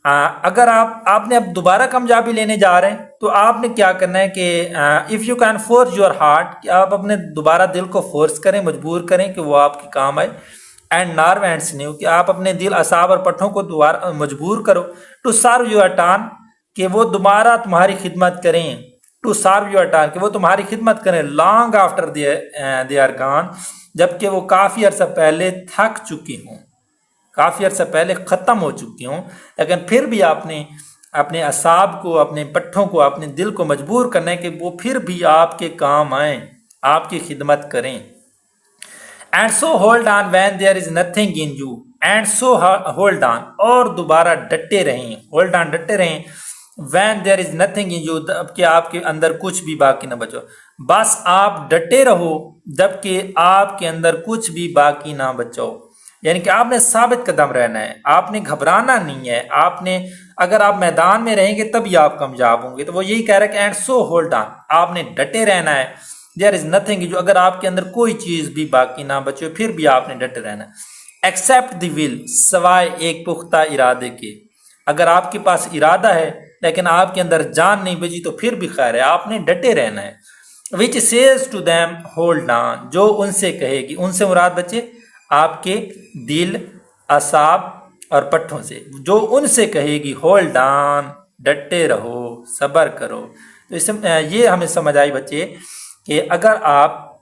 اگر آپ نے اب دوبارہ کامیابی لینے جا رہے ہیں تو آپ نے کیا کرنا ہے کہ if you can force your heart, کہ آپ اپنے دوبارہ دل کو فورس کریں، مجبور کریں کہ وہ آپ کے کام آئے. اینڈ نارو اینڈ سنیو، کہ آپ اپنے دل، اعصاب اور پٹھوں کو دوبارہ مجبور کرو ٹو سرو یور ٹان، کہ وہ دوبارہ تمہاری خدمت کریں، ٹو سرو یور ٹان، کہ وہ تمہاری خدمت کریں لانگ آفٹر دے آر گان، جبکہ وہ کافی عرصہ پہلے تھک چکی ہوں، کافی عرصہ پہلے ختم ہو چکی ہوں. لیکن پھر بھی آپ نے اپنے اعصاب کو، اپنے پٹھوں کو، اپنے دل کو مجبور کرنا ہے کہ وہ پھر بھی آپ کے کام آئیں، آپ کی خدمت کریں. And so hold on when there is nothing in you, and so hold on, اور دوبارہ ڈٹے رہیں، ہولڈ آن ڈٹے رہیں، when there is nothing in you, جب کہ آپ کے اندر کچھ بھی باقی نہ بچو. بس آپ ڈٹے رہو جب کہ آپ کے اندر کچھ بھی باقی نہ بچو. یعنی کہ آپ نے ثابت قدم رہنا ہے، آپ نے گھبرانا نہیں ہے. آپ نے، اگر آپ میدان میں رہیں گے تبھی آپ کامیاب ہوں گے. تو وہ یہی کہہ رہا ہے کہ اینڈ سو ہولڈ آن، آپ نے ڈٹے رہنا ہے. دیر از نتھنگ جو، اگر آپ کے اندر کوئی چیز بھی باقی نہ بچے پھر بھی آپ نے ڈٹے رہنا ہے. ایکسیپٹ دی ول، سوائے ایک پختہ ارادے کے. اگر آپ کے پاس ارادہ ہے لیکن آپ کے اندر جان نہیں بچی تو پھر بھی خیر ہے، آپ نے ڈٹے رہنا ہے. which says to them hold on, جو ان سے کہے گی. ان سے مراد بچے آپ کے دل، اعصاب اور پٹھوں سے. جو ان سے کہے گی ہولڈ آن، ڈٹے رہو، صبر کرو. تو اس سے یہ ہمیں سمجھ آئی بچے کہ اگر آپ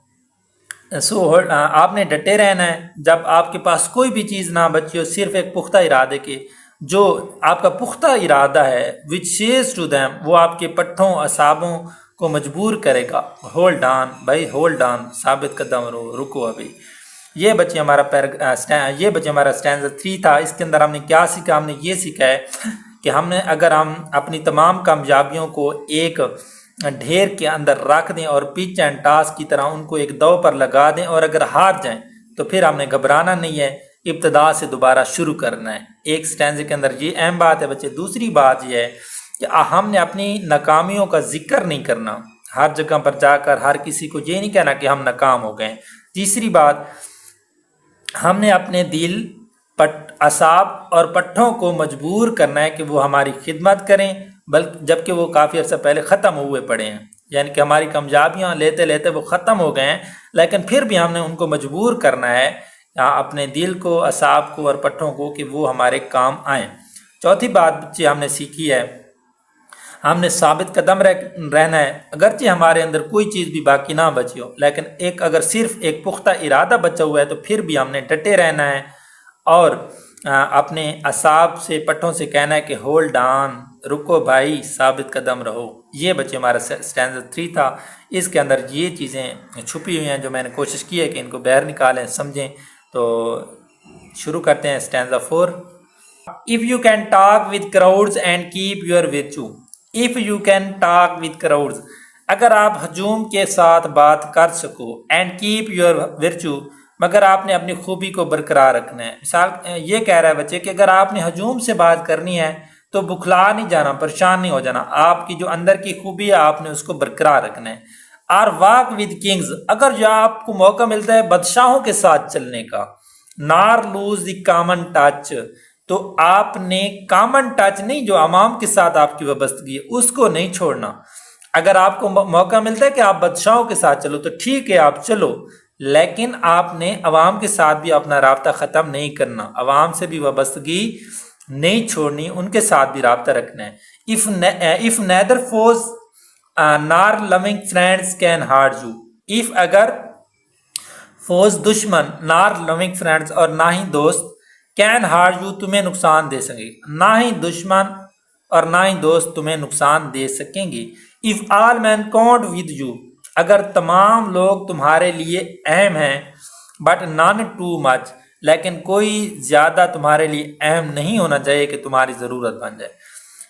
نے ڈٹے رہنا ہے جب آپ کے پاس کوئی بھی چیز نہ بچی ہو، صرف ایک پختہ ارادے کے. جو آپ کا پختہ ارادہ ہے which says to them، وہ آپ کے پٹھوں اعصابوں کو مجبور کرے گا. ہولڈ آن بھائی، ہولڈ آن، ثابت قدم رہو، رکو ابھی. یہ بچے ہمارا اسٹینزا 3 تھا. اس کے اندر ہم نے کیا سیکھا؟ ہم نے یہ سیکھا ہے کہ اگر ہم اپنی تمام کامیابیوں کو ایک ڈھیر کے اندر رکھ دیں اور پچ اینڈ ٹاس کی طرح ان کو ایک دو پر لگا دیں، اور اگر ہار جائیں تو پھر ہم نے گھبرانا نہیں ہے، ابتدا سے دوبارہ شروع کرنا ہے. ایک سٹینزے کے اندر یہ اہم بات ہے بچے. دوسری بات یہ ہے کہ ہم نے اپنی ناکامیوں کا ذکر نہیں کرنا، ہر جگہ پر جا کر ہر کسی کو یہ نہیں کہنا کہ ہم ناکام ہو گئے. تیسری بات، ہم نے اپنے دل، اعصاب اور پٹھوں کو مجبور کرنا ہے کہ وہ ہماری خدمت کریں، جبکہ وہ کافی عرصہ پہلے ختم ہوئے پڑے ہیں. یعنی کہ ہماری کامیابیاں لیتے لیتے وہ ختم ہو گئے ہیں، لیکن پھر بھی ہم نے ان کو مجبور کرنا ہے، اپنے دل کو، اعصاب کو اور پٹھوں کو، کہ وہ ہمارے کام آئیں. چوتھی بات بچے ہم نے سیکھی ہے، ہم نے ثابت قدم رہنا ہے. اگرچہ ہمارے اندر کوئی چیز بھی باقی نہ بچی ہو، لیکن اگر صرف ایک پختہ ارادہ بچا ہوا ہے تو پھر بھی ہم نے ڈٹے رہنا ہے اور اپنے اعصاب سے، پٹھوں سے کہنا ہے کہ ہولڈ آن، رکو بھائی، ثابت قدم رہو. یہ بچے ہمارا اسٹینزا 3 تھا. اس کے اندر یہ چیزیں چھپی ہوئی ہیں جو میں نے کوشش کی ہے کہ ان کو باہر نکالیں، سمجھیں. تو شروع کرتے ہیں stanza 4. If you can talk with crowds and keep your virtue. If you can talk with crowds، اگر آپ ہجوم کے ساتھ بات کر سکو، and keep your virtue، مگر آپ نے اپنی خوبی کو برقرار رکھنا ہے. مثال یہ کہہ رہا ہے بچے کہ اگر آپ نے ہجوم سے بات کرنی ہے تو بکھلا نہیں جانا، پریشان نہیں ہو جانا. آپ کی جو اندر کی خوبی ہے آپ نے اس کو برقرار رکھنا ہے. اور واک ود کنگز، اگر جو آپ کو موقع ملتا ہے بادشاہوں کے ساتھ چلنے کا. نار لوز دی کامن ٹچ، تو آپ نے کامن ٹچ نہیں، جو عوام کے ساتھ آپ کی وابستگی ہے اس کو نہیں چھوڑنا. اگر آپ کو موقع ملتا ہے کہ آپ بادشاہوں کے ساتھ چلو تو ٹھیک ہے، آپ چلو، لیکن آپ نے عوام کے ساتھ بھی اپنا رابطہ ختم نہیں کرنا، عوام سے بھی وابستگی نہیں چھوڑنی، ان کے ساتھ بھی رابطہ رکھنا ہے. if neither foes nor loving friends can hurt you، if اگر فوز دشمن، نار لونگ فرینڈز اور نہ ہی دوست، کین ہارٹ یو تمہیں نقصان دے سکیں گے، نہ ہی دشمن اور نہ ہی دوست تمہیں نقصان دے سکیں گے. If all men count with you, اگر تمام لوگ تمہارے لیے اہم ہیں، بٹ نان ٹو مچ، لیکن کوئی زیادہ تمہارے لیے اہم نہیں ہونا چاہیے کہ تمہاری ضرورت بن جائے.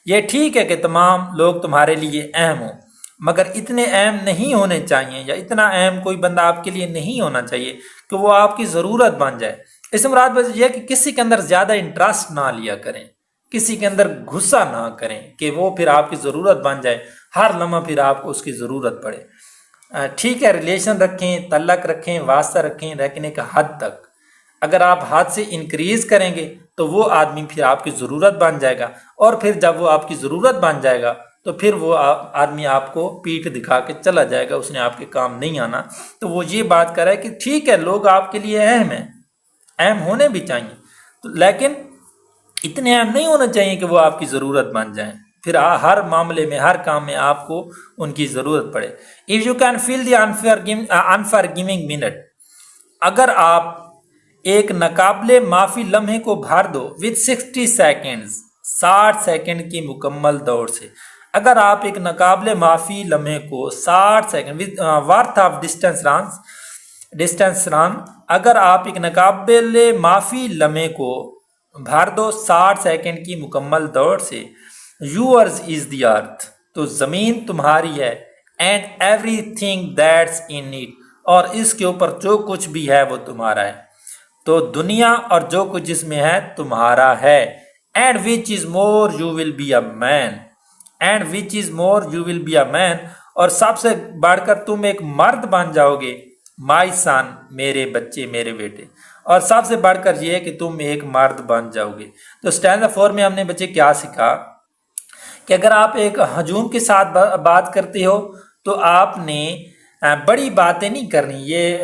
یہ ٹھیک ہے کہ تمام لوگ تمہارے لیے اہم ہوں، مگر اتنے اہم نہیں ہونے چاہیے، یا اتنا اہم کوئی بندہ آپ کے لیے نہیں ہونا چاہیے کہ وہ آپ کی ضرورت بن جائے. اس سے مراد بس یہ کہ کسی کے اندر زیادہ انٹرسٹ نہ لیا کریں، کسی کے اندر غصہ نہ کریں کہ وہ پھر آپ کی ضرورت بن جائے، ہر لمحہ پھر آپ کو اس کی ضرورت پڑے. ٹھیک ہے، ریلیشن رکھیں، تعلق رکھیں، واسطہ رکھیں، لیکن ایک حد تک. اگر آپ حد سے انکریز کریں گے تو وہ آدمی پھر آپ کی ضرورت بن جائے گا، اور پھر جب وہ آپ کی ضرورت بن جائے گا تو پھر وہ آدمی آپ کو پیٹھ دکھا کے چلا جائے گا، اس نے آپ کے کام نہیں آنا. تو وہ یہ بات کر رہا ہے کہ ٹھیک ہے، لوگ آپ کے لیے اہم ہیں، اہم ہونے بھی چاہیے، لیکن اتنے اہم نہیں ہونا چاہیے کہ وہ آپ کی ضرورت بن جائیں، پھر ہر معاملے میں، ہر کام میں آپ کو ان کی ضرورت پڑے. If you can fill the unforgiving minute، اگر آپ ایک ناقابل معافی لمحے کو بھر دو with 60 seconds، 60 سیکنڈ کی مکمل دوڑ سے. اگر آپ ایک ناقابل معافی لمحے کو 60 سیکنڈ worth of ڈسٹینس رن، اگر آپ ایک ناقابل معافی لمحے کو بھر دو 60 سیکنڈ کی مکمل دوڑ سے. yours is the earth، تو زمین تمہاری ہے، and everything that's in it، اور اس کے اوپر جو کچھ بھی ہے وہ تمہارا ہے. تو دنیا اور جو کچھ جس میں ہے تمہارا ہے. and which is more you will be a man، and which is more you will be a man، اور سب سے بڑھ کر تم ایک مرد بن جاؤ گے. my son، میرے بچے، میرے بیٹے، اور سب سے بڑھ کر یہ ہے کہ تم ایک مرد بن جاؤ گے. تو اسٹینزا 4 میں ہم نے بچے کیا سیکھا کہ اگر آپ ایک ہجوم کے ساتھ بات کرتے ہو تو آپ نے بڑی باتیں نہیں کرنی، یہ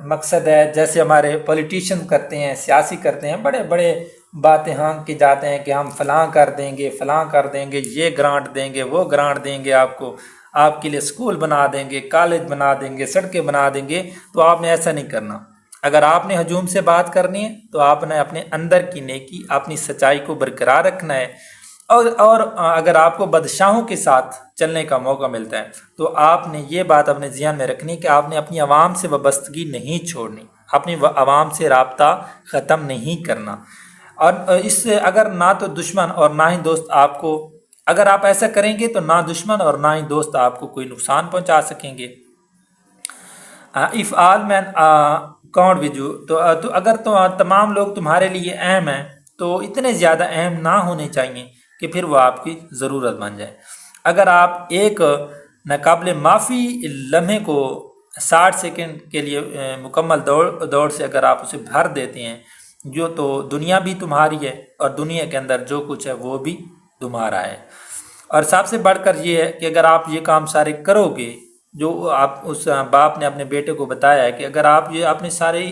مقصد ہے۔ جیسے ہمارے پولیٹیشین کرتے ہیں، سیاسی کرتے ہیں، بڑے بڑے باتیں ہانک کے جاتے ہیں کہ ہم فلاں کر دیں گے، فلاں کر دیں گے، یہ گرانٹ دیں گے، وہ گرانٹ دیں گے، آپ کو، آپ کے لیے اسکول بنا دیں گے، کالج بنا دیں گے، سڑکیں بنا دیں گے۔ تو آپ نے ایسا نہیں کرنا۔ اگر آپ نے ہجوم سے بات کرنی ہے تو آپ نے اپنے اندر کی نیکی، اپنی سچائی کو برقرار رکھنا ہے۔ اور اگر آپ کو بدشاہوں کے ساتھ چلنے کا موقع ملتا ہے تو آپ نے یہ بات اپنے ذہن میں رکھنی کہ آپ نے اپنی عوام سے وابستگی نہیں چھوڑنی، اپنی عوام سے رابطہ ختم نہیں کرنا۔ اور اس سے اگر نہ تو دشمن اور نہ ہی دوست آپ کو، اگر آپ ایسا کریں گے تو نہ دشمن اور نہ ہی دوست آپ کو کوئی نقصان پہنچا سکیں گے۔ if all men count with you، تو اگر تو تمام لوگ تمہارے لیے اہم ہیں تو اتنے زیادہ اہم نہ ہونے چاہیے کہ پھر وہ آپ کی ضرورت بن جائے۔ اگر آپ ایک ناقابل معافی لمحے کو 60 سیکنڈ کے لیے مکمل دوڑ سے اگر آپ اسے بھر دیتے ہیں، جو تو دنیا بھی تمہاری ہے اور دنیا کے اندر جو کچھ ہے وہ بھی تمہارا ہے۔ اور سب سے بڑھ کر یہ ہے کہ اگر آپ یہ کام سارے کرو گے جو آپ، اس باپ نے اپنے بیٹے کو بتایا ہے کہ اگر آپ یہ اپنے سارے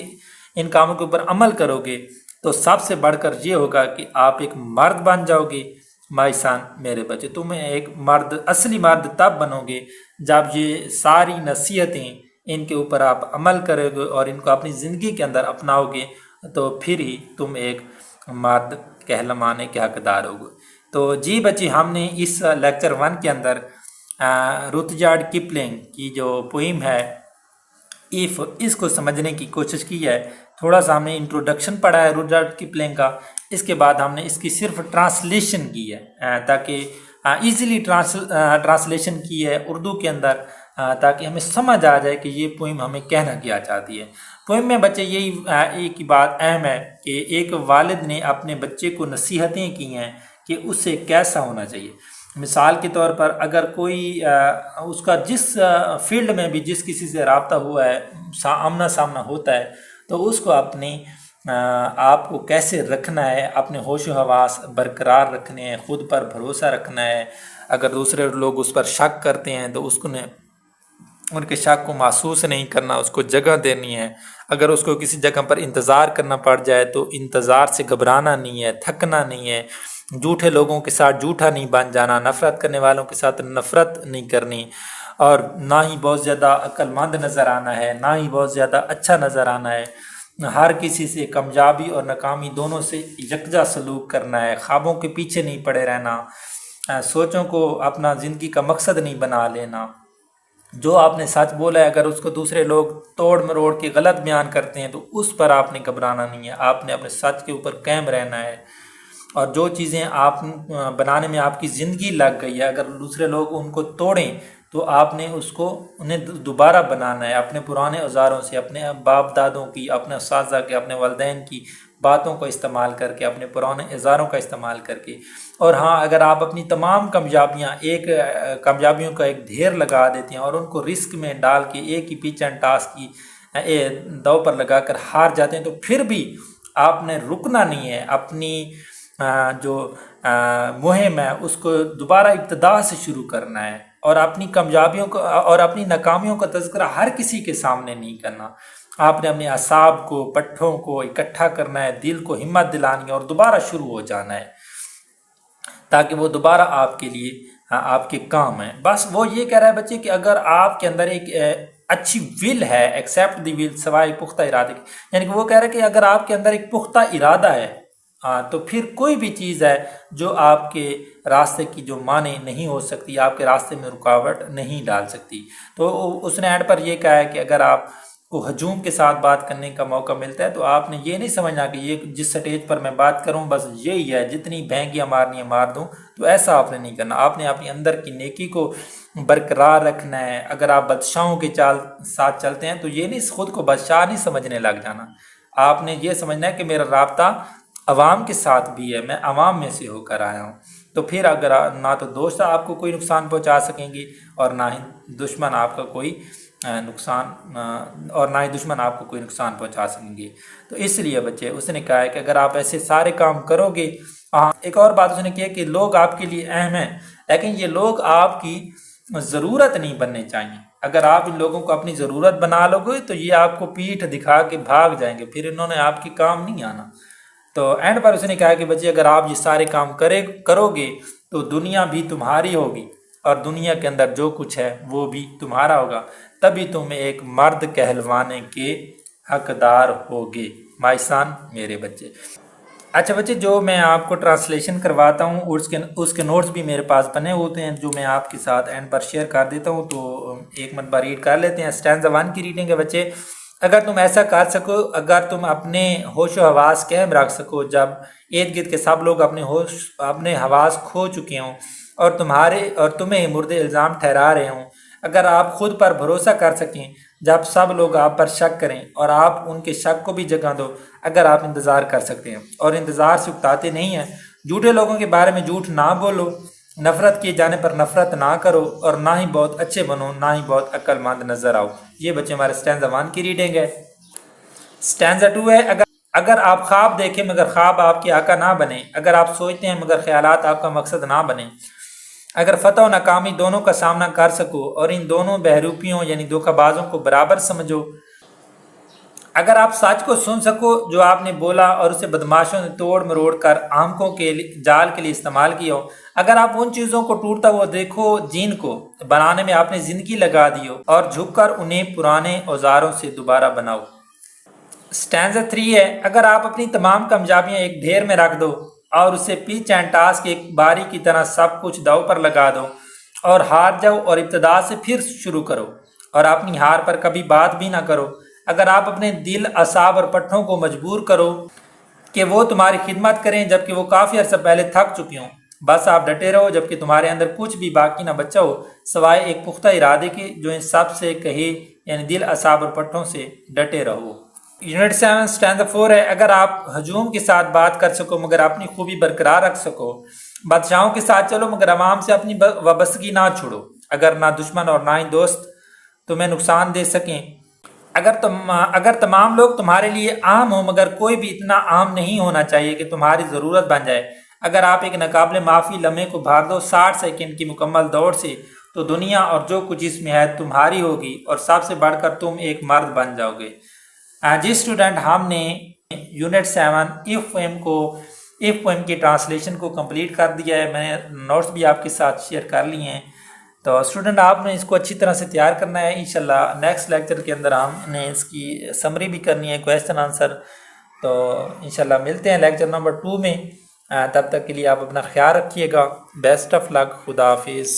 ان کاموں کے اوپر عمل کرو گے تو سب سے بڑھ کر یہ ہوگا کہ آپ ایک مرد بن جاؤ گے۔ مائی سان، میرے بچے، تمہیں ایک مرد، اصلی مرد تب بنو گے جب یہ ساری نصیحتیں ان کے اوپر آپ عمل کرو گے اور ان کو اپنی زندگی کے اندر اپناؤ گے، تو پھر ہی تم ایک مرد کہلوانے کے حقدار ہوگے۔ تو جی بچے، ہم نے اس لیکچر 1 کے اندر رودیارڈ کپلنگ کی جو پوئم ہے ایف، اس کو سمجھنے کی کوشش کی ہے۔ تھوڑا سا ہم نے انٹروڈکشن پڑھا ہے رودیارڈ کپلنگ کا، اس کے بعد ہم نے اس کی صرف ٹرانسلیشن کی ہے تاکہ ایزیلی ٹرانسلیشن کی ہے اردو کے اندر، تاکہ ہمیں سمجھ آ جائے کہ یہ پوئم ہمیں کہنا کیا چاہتی ہے۔ پوئم میں بچے یہی ایک ہی بات اہم ہے کہ ایک والد نے اپنے بچے کو نصیحتیں کی ہیں کہ اسے کیسا ہونا چاہیے۔ مثال کے طور پر اگر کوئی اس کا جس فیلڈ میں بھی جس کسی سے رابطہ ہوا ہے، آمنا سامنا ہوتا ہے، تو اس کو اپنی آپ کو کیسے رکھنا ہے، اپنے ہوش و حواس برقرار رکھنے ہیں، خود پر بھروسہ رکھنا ہے۔ اگر دوسرے لوگ اس پر شک کرتے ہیں تو اس کو ان کے شک کو محسوس نہیں کرنا، اس کو جگہ دینی ہے۔ اگر اس کو کسی جگہ پر انتظار کرنا پڑ جائے تو انتظار سے گھبرانا نہیں ہے، تھکنا نہیں ہے، جھوٹے لوگوں کے ساتھ جھوٹا نہیں بن جانا، نفرت کرنے والوں کے ساتھ نفرت نہیں کرنی، اور نہ ہی بہت زیادہ عقل مند نظر آنا ہے، نہ ہی بہت زیادہ اچھا نظر آنا ہے۔ ہر کسی سے، کامیابی اور ناکامی دونوں سے یکجا سلوک کرنا ہے، خوابوں کے پیچھے نہیں پڑے رہنا، سوچوں کو اپنا زندگی کا مقصد نہیں بنا لینا۔ جو آپ نے سچ بولا ہے اگر اس کو دوسرے لوگ توڑ مروڑ کے غلط بیان کرتے ہیں تو اس پر آپ نے گھبرانا نہیں ہے، آپ نے اپنے سچ کے اوپر قائم رہنا ہے۔ اور جو چیزیں آپ بنانے میں آپ کی زندگی لگ گئی ہے، اگر دوسرے لوگ ان کو توڑیں تو آپ نے انہیں دوبارہ بنانا ہے، اپنے پرانے اوزاروں سے، اپنے باپ دادوں کی، اپنے اساتذہ کے، اپنے والدین کی باتوں کو استعمال کر کے، اپنے پرانے اوزاروں کا استعمال کر کے۔ اور ہاں، اگر آپ اپنی تمام کامیابیوں کا ایک ڈھیر لگا دیتے ہیں اور ان کو رسک میں ڈال کے ایک ہی پیچ اینڈ ٹاس کی دو پر لگا کر ہار جاتے ہیں تو پھر بھی آپ نے رکنا نہیں ہے، اپنی جو مہم ہے اس کو دوبارہ ابتدا سے شروع کرنا ہے، اور اپنی کامیابیوں کو اور اپنی ناکامیوں کا تذکرہ ہر کسی کے سامنے نہیں کرنا۔ آپ نے اپنے اعصاب کو، پٹھوں کو اکٹھا کرنا ہے، دل کو ہمت دلانی ہے اور دوبارہ شروع ہو جانا ہے، تاکہ وہ دوبارہ آپ کے لیے آپ کے کام ہے۔ بس وہ یہ کہہ رہا ہے بچے کہ اگر آپ کے اندر ایک اچھی ول ہے، ایکسیپٹ دی ول، سوائے پختہ ارادے کی، یعنی کہ وہ کہہ رہا ہے کہ اگر آپ کے اندر ایک پختہ ارادہ ہے تو پھر کوئی بھی چیز ہے جو آپ کے راستے کی جو معنی نہیں ہو سکتی، آپ کے راستے میں رکاوٹ نہیں ڈال سکتی۔ تو اس نے اینڈ پر یہ کہا ہے کہ اگر آپ کو ہجوم کے ساتھ بات کرنے کا موقع ملتا ہے تو آپ نے یہ نہیں سمجھنا کہ یہ جس سٹیج پر میں بات کروں بس یہی ہے، جتنی بھینگیاں مارنی ہے مار دوں، تو ایسا آپ نے نہیں کرنا۔ آپ نے اپنی اندر کی نیکی کو برقرار رکھنا ہے۔ اگر آپ بادشاہوں کے ساتھ چلتے ہیں تو یہ نہیں خود کو بادشاہ نہیں سمجھنے لگ جانا، آپ نے یہ سمجھنا ہے کہ میرا رابطہ عوام کے ساتھ بھی ہے، میں عوام میں سے ہو کر آیا ہوں۔ تو پھر اگر نہ تو دوست آپ کو کوئی نقصان پہنچا سکیں گے اور نہ ہی دشمن آپ کا کوئی نقصان پہنچا سکیں گے۔ تو اس لیے بچے اس نے کہا ہے کہ اگر آپ ایسے سارے کام کرو گے۔ ایک اور بات اس نے کی ہے کہ لوگ آپ کے لیے اہم ہیں، لیکن یہ لوگ آپ کی ضرورت نہیں بننے چاہیے۔ اگر آپ ان لوگوں کو اپنی ضرورت بنا لو گے تو یہ آپ کو پیٹھ دکھا کے بھاگ جائیں گے، پھر انہوں نے آپ کی کام نہیں آنا۔ تو اینڈ پر اس نے کہا کہ بچے اگر آپ یہ سارے کام کرو گے تو دنیا بھی تمہاری ہوگی اور دنیا کے اندر جو کچھ ہے وہ بھی تمہارا ہوگا، تبھی تم ایک مرد کہلوانے کے حقدار ہوگے مائی سن، میرے بچے۔ اچھا بچے، جو میں آپ کو ٹرانسلیشن کرواتا ہوں اس کے نوٹس بھی میرے پاس بنے ہوتے ہیں جو میں آپ کے ساتھ اینڈ پر شیئر کر دیتا ہوں، تو ایک مرتبہ ریڈ کر لیتے ہیں۔ اسٹینزا 1 کی ریڈنگ ہے بچے۔ اگر تم ایسا کر سکو، اگر تم اپنے ہوش و حواس قائم رکھ سکو جب ارد گرد کے سب لوگ اپنے حواس کھو چکے ہوں اور تمہیں مرد الزام ٹھہرا رہے ہوں، اگر آپ خود پر بھروسہ کر سکیں جب سب لوگ آپ پر شک کریں اور آپ ان کے شک کو بھی جگہ دو، اگر آپ انتظار کر سکتے ہیں اور انتظار سے اکتاتے نہیں ہیں، جھوٹے لوگوں کے بارے میں جھوٹ نہ بولو، نفرت کیے جانے پر نفرت نہ کرو، اور نہ ہی بہت اچھے بنو، نہ ہی بہت عقل مند نظر آؤ۔ یہ بچے ہمارے اسٹینزا 1 کی ریڈنگ ہے۔ اسٹینزا 2 ہے، اگر آپ خواب دیکھیں مگر خواب آپ کے آقا نہ بنے، اگر آپ سوچتے ہیں مگر خیالات آپ کا مقصد نہ بنے، اگر فتح و ناکامی دونوں کا سامنا کر سکو اور ان دونوں بہروپیوں یعنی دھوکہ بازوں کو برابر سمجھو، اگر آپ سچ کو سن سکو جو آپ نے بولا اور اسے بدماشوں نے توڑ مروڑ کر آنکھوں کے جال کے لیے استعمال کیا ہو، اگر آپ ان چیزوں کو ٹوٹتا ہوا دیکھو جن کو بنانے میں آپ نے زندگی لگا دی ہو اور جھک کر انہیں پرانے اوزاروں سے دوبارہ بناؤ۔ اسٹینزا 3 ہے، اگر آپ اپنی تمام کامیابیاں ایک ڈھیر میں رکھ دو اور اسے پیچ اینڈ ٹاس کے ایک باری کی طرح سب کچھ داؤ پر لگا دو اور ہار جاؤ اور ابتدا سے پھر شروع کرو اور اپنی ہار پر کبھی بات بھی نہ کرو، اگر آپ اپنے دل، اعصاب اور پٹھوں کو مجبور کرو کہ وہ تمہاری خدمت کریں جبکہ وہ کافی عرصہ پہلے تھک چکی ہوں، بس آپ ڈٹے رہو جبکہ تمہارے اندر کچھ بھی باقی نہ بچا ہو سوائے ایک پختہ ارادے کے جو ان سب سے کہے، یعنی دل، اعصاب اور پٹھوں سے ڈٹے رہو۔ یونٹ 7 اسٹینزا 4 ہے، اگر آپ ہجوم کے ساتھ بات کر سکو مگر اپنی خوبی برقرار رکھ سکو، بادشاہوں کے ساتھ چلو مگر عوام سے اپنی وابستگی نہ چھوڑو، اگر نہ دشمن اور نہ ہی دوست تمہیں نقصان دے سکیں، اگر تمام لوگ تمہارے لیے عام ہوں مگر کوئی بھی اتنا عام نہیں ہونا چاہیے کہ تمہاری ضرورت بن جائے، اگر آپ ایک ناقابل معافی لمحے کو بھاگ دو 60 سیکنڈ کی مکمل دوڑ سے، تو دنیا اور جو کچھ اس میں ہے تمہاری ہوگی اور سب سے بڑھ کر تم ایک مرد بن جاؤ گے۔ جی اسٹوڈنٹ، ہم نے یونٹ 7 ایف پوئم کی ٹرانسلیشن کو کمپلیٹ کر دیا ہے، میں نے نوٹس بھی آپ کے ساتھ شیئر کر لیے ہیں، تو اسٹوڈنٹ آپ نے اس کو اچھی طرح سے تیار کرنا ہے۔ انشاءاللہ نیکسٹ لیکچر کے اندر ہم نے اس کی سمری بھی کرنی ہے، کویسچن آنسر، تو انشاءاللہ ملتے ہیں لیکچر نمبر 2 میں، تب تک کے لیے آپ اپنا خیال رکھیے گا، بیسٹ آف لک، خدا حافظ۔